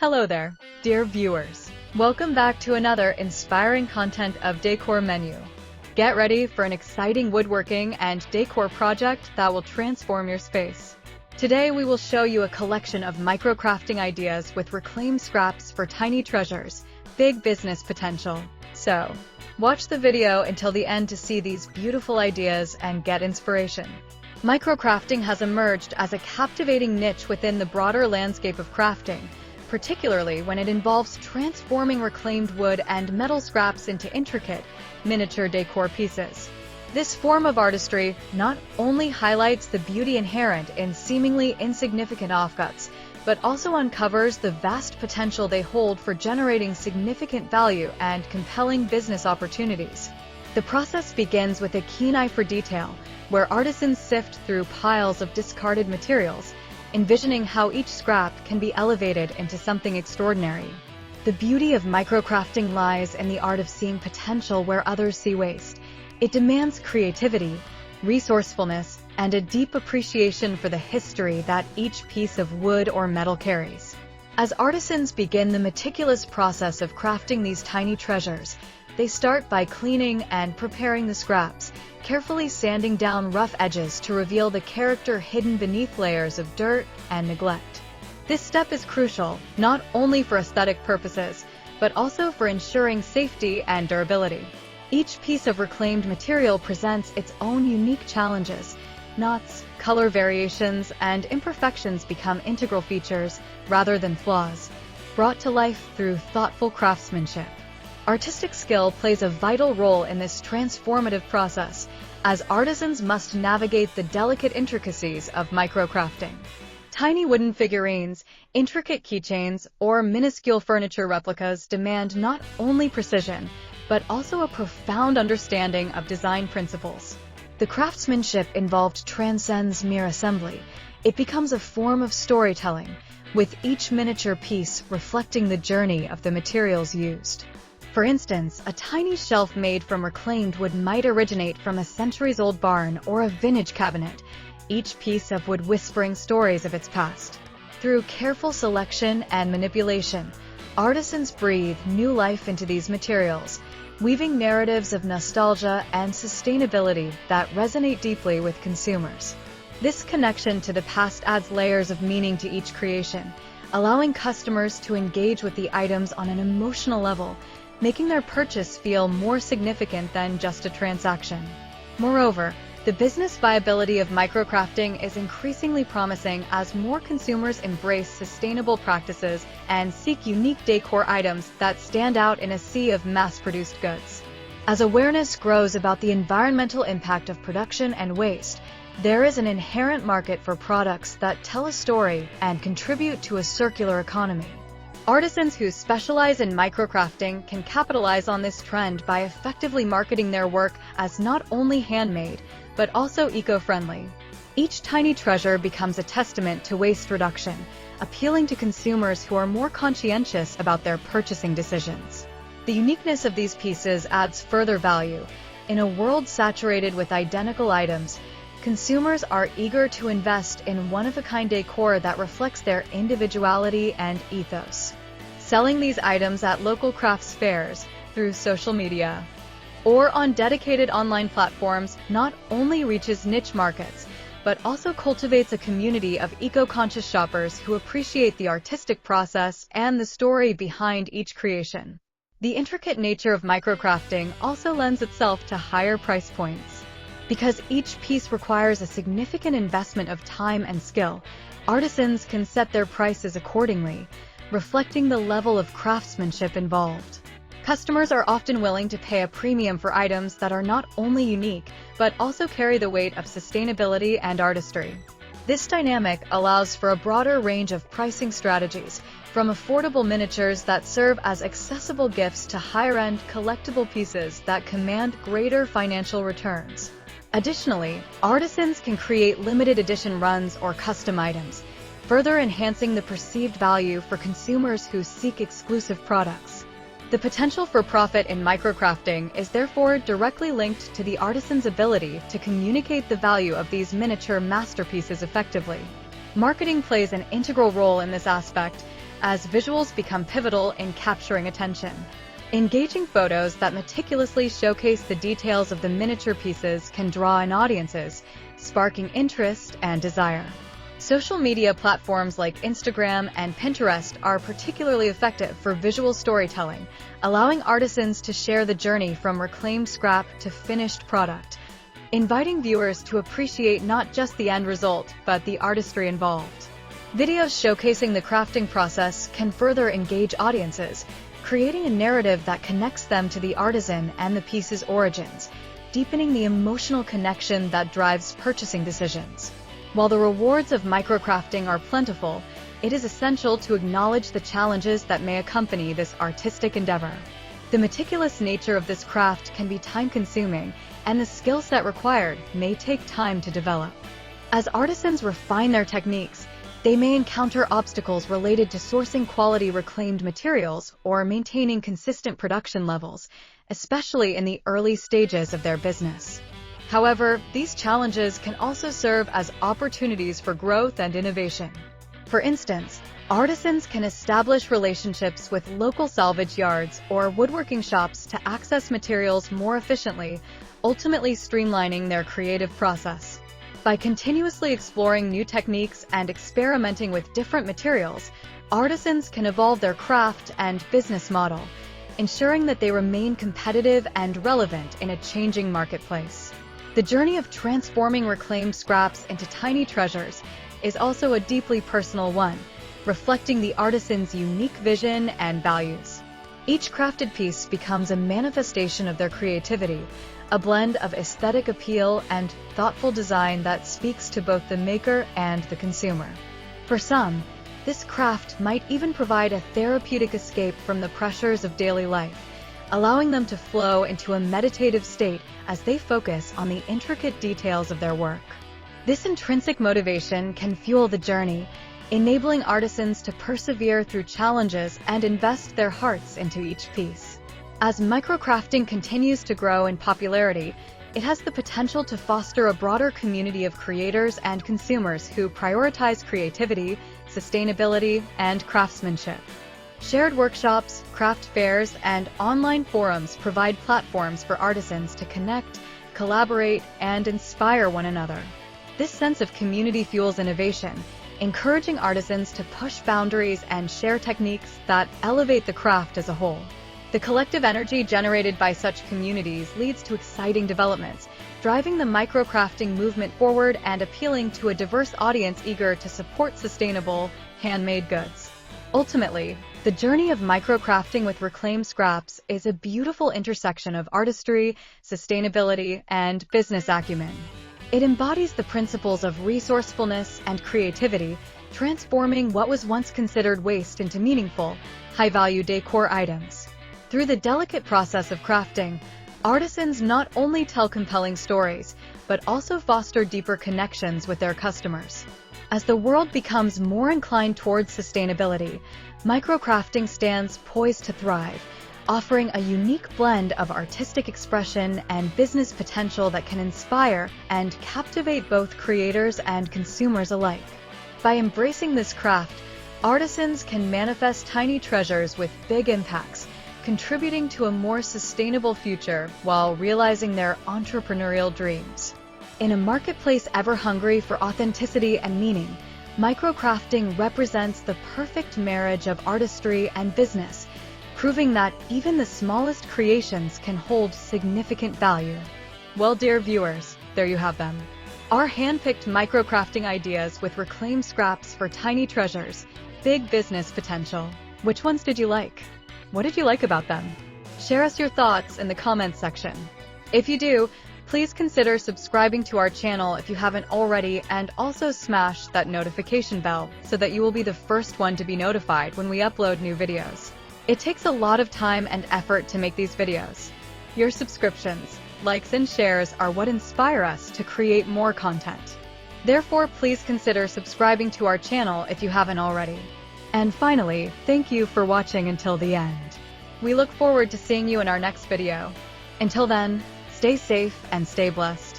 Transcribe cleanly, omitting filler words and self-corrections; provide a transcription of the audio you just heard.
Hello there, dear viewers. Welcome back to another inspiring content of Decor Menu. Get ready for an exciting woodworking and decor project that will transform your space. Today we will show you a collection of microcrafting ideas with reclaimed scraps for tiny treasures, big business potential. So, watch the video until the end to see these beautiful ideas and get inspiration. Microcrafting has emerged as a captivating niche within the broader landscape of crafting, particularly when it involves transforming reclaimed wood and metal scraps into intricate, miniature decor pieces. This form of artistry not only highlights the beauty inherent in seemingly insignificant offcuts, but also uncovers the vast potential they hold for generating significant value and compelling business opportunities. The process begins with a keen eye for detail, where artisans sift through piles of discarded materials, envisioning how each scrap can be elevated into something extraordinary. The beauty of microcrafting lies in the art of seeing potential where others see waste. It demands creativity, resourcefulness, and a deep appreciation for the history that each piece of wood or metal carries. As artisans begin the meticulous process of crafting these tiny treasures, they start by cleaning and preparing the scraps, carefully sanding down rough edges to reveal the character hidden beneath layers of dirt and neglect. This step is crucial, not only for aesthetic purposes, but also for ensuring safety and durability. Each piece of reclaimed material presents its own unique challenges. Knots, color variations, and imperfections become integral features rather than flaws, brought to life through thoughtful craftsmanship. Artistic skill plays a vital role in this transformative process, as artisans must navigate the delicate intricacies of microcrafting. Tiny wooden figurines, intricate keychains, or minuscule furniture replicas demand not only precision, but also a profound understanding of design principles. The craftsmanship involved transcends mere assembly. It becomes a form of storytelling, with each miniature piece reflecting the journey of the materials used. For instance, a tiny shelf made from reclaimed wood might originate from a centuries-old barn or a vintage cabinet, each piece of wood whispering stories of its past. Through careful selection and manipulation, artisans breathe new life into these materials, weaving narratives of nostalgia and sustainability that resonate deeply with consumers. This connection to the past adds layers of meaning to each creation, allowing customers to engage with the items on an emotional level, making their purchase feel more significant than just a transaction. Moreover, the business viability of microcrafting is increasingly promising as more consumers embrace sustainable practices and seek unique decor items that stand out in a sea of mass-produced goods. As awareness grows about the environmental impact of production and waste, there is an inherent market for products that tell a story and contribute to a circular economy. Artisans who specialize in microcrafting can capitalize on this trend by effectively marketing their work as not only handmade, but also eco-friendly. Each tiny treasure becomes a testament to waste reduction, appealing to consumers who are more conscientious about their purchasing decisions. The uniqueness of these pieces adds further value. In a world saturated with identical items, consumers are eager to invest in one-of-a-kind decor that reflects their individuality and ethos. Selling these items at local crafts fairs, through social media, or on dedicated online platforms not only reaches niche markets, but also cultivates a community of eco-conscious shoppers who appreciate the artistic process and the story behind each creation. The intricate nature of microcrafting also lends itself to higher price points. Because each piece requires a significant investment of time and skill, artisans can set their prices accordingly, reflecting the level of craftsmanship involved. Customers are often willing to pay a premium for items that are not only unique, but also carry the weight of sustainability and artistry. This dynamic allows for a broader range of pricing strategies, from affordable miniatures that serve as accessible gifts to higher-end collectible pieces that command greater financial returns. Additionally, artisans can create limited edition runs or custom items, further enhancing the perceived value for consumers who seek exclusive products. The potential for profit in microcrafting is therefore directly linked to the artisan's ability to communicate the value of these miniature masterpieces effectively. Marketing plays an integral role in this aspect, as visuals become pivotal in capturing attention. Engaging photos that meticulously showcase the details of the miniature pieces can draw in audiences, sparking interest and desire. Social media platforms like Instagram and Pinterest are particularly effective for visual storytelling, allowing artisans to share the journey from reclaimed scrap to finished product, inviting viewers to appreciate not just the end result, but the artistry involved. Videos showcasing the crafting process can further engage audiences, creating a narrative that connects them to the artisan and the piece's origins, deepening the emotional connection that drives purchasing decisions. While the rewards of microcrafting are plentiful, it is essential to acknowledge the challenges that may accompany this artistic endeavor. The meticulous nature of this craft can be time-consuming, and the skill set required may take time to develop. As artisans refine their techniques, they may encounter obstacles related to sourcing quality reclaimed materials or maintaining consistent production levels, especially in the early stages of their business. However, these challenges can also serve as opportunities for growth and innovation. For instance, artisans can establish relationships with local salvage yards or woodworking shops to access materials more efficiently, ultimately streamlining their creative process. By continuously exploring new techniques and experimenting with different materials, artisans can evolve their craft and business model, ensuring that they remain competitive and relevant in a changing marketplace. The journey of transforming reclaimed scraps into tiny treasures is also a deeply personal one, reflecting the artisan's unique vision and values. Each crafted piece becomes a manifestation of their creativity, a blend of aesthetic appeal and thoughtful design that speaks to both the maker and the consumer. For some, this craft might even provide a therapeutic escape from the pressures of daily life, allowing them to flow into a meditative state as they focus on the intricate details of their work. This intrinsic motivation can fuel the journey, enabling artisans to persevere through challenges and invest their hearts into each piece. As microcrafting continues to grow in popularity, it has the potential to foster a broader community of creators and consumers who prioritize creativity, sustainability, and craftsmanship. Shared workshops, craft fairs, and online forums provide platforms for artisans to connect, collaborate, and inspire one another. This sense of community fuels innovation, encouraging artisans to push boundaries and share techniques that elevate the craft as a whole. The collective energy generated by such communities leads to exciting developments, driving the microcrafting movement forward and appealing to a diverse audience eager to support sustainable, handmade goods. Ultimately, the journey of microcrafting with reclaimed scraps is a beautiful intersection of artistry, sustainability, and business acumen. It embodies the principles of resourcefulness and creativity, transforming what was once considered waste into meaningful, high-value decor items. Through the delicate process of crafting, artisans not only tell compelling stories, but also foster deeper connections with their customers. As the world becomes more inclined towards sustainability, microcrafting stands poised to thrive, offering a unique blend of artistic expression and business potential that can inspire and captivate both creators and consumers alike. By embracing this craft, artisans can manifest tiny treasures with big impacts, contributing to a more sustainable future while realizing their entrepreneurial dreams. In a marketplace ever hungry for authenticity and meaning, microcrafting represents the perfect marriage of artistry and business, proving that even the smallest creations can hold significant value. Well, dear viewers, there you have them. Our hand-picked microcrafting ideas with reclaimed scraps for tiny treasures, big business potential. Which ones did you like? What did you like about them? Share us your thoughts in the comments section. If you do, please consider subscribing to our channel if you haven't already, and also smash that notification bell so that you will be the first one to be notified when we upload new videos. It takes a lot of time and effort to make these videos. Your subscriptions, likes, and shares are what inspire us to create more content. Therefore, please consider subscribing to our channel if you haven't already. And finally, thank you for watching until the end. We look forward to seeing you in our next video. Until then, stay safe and stay blessed.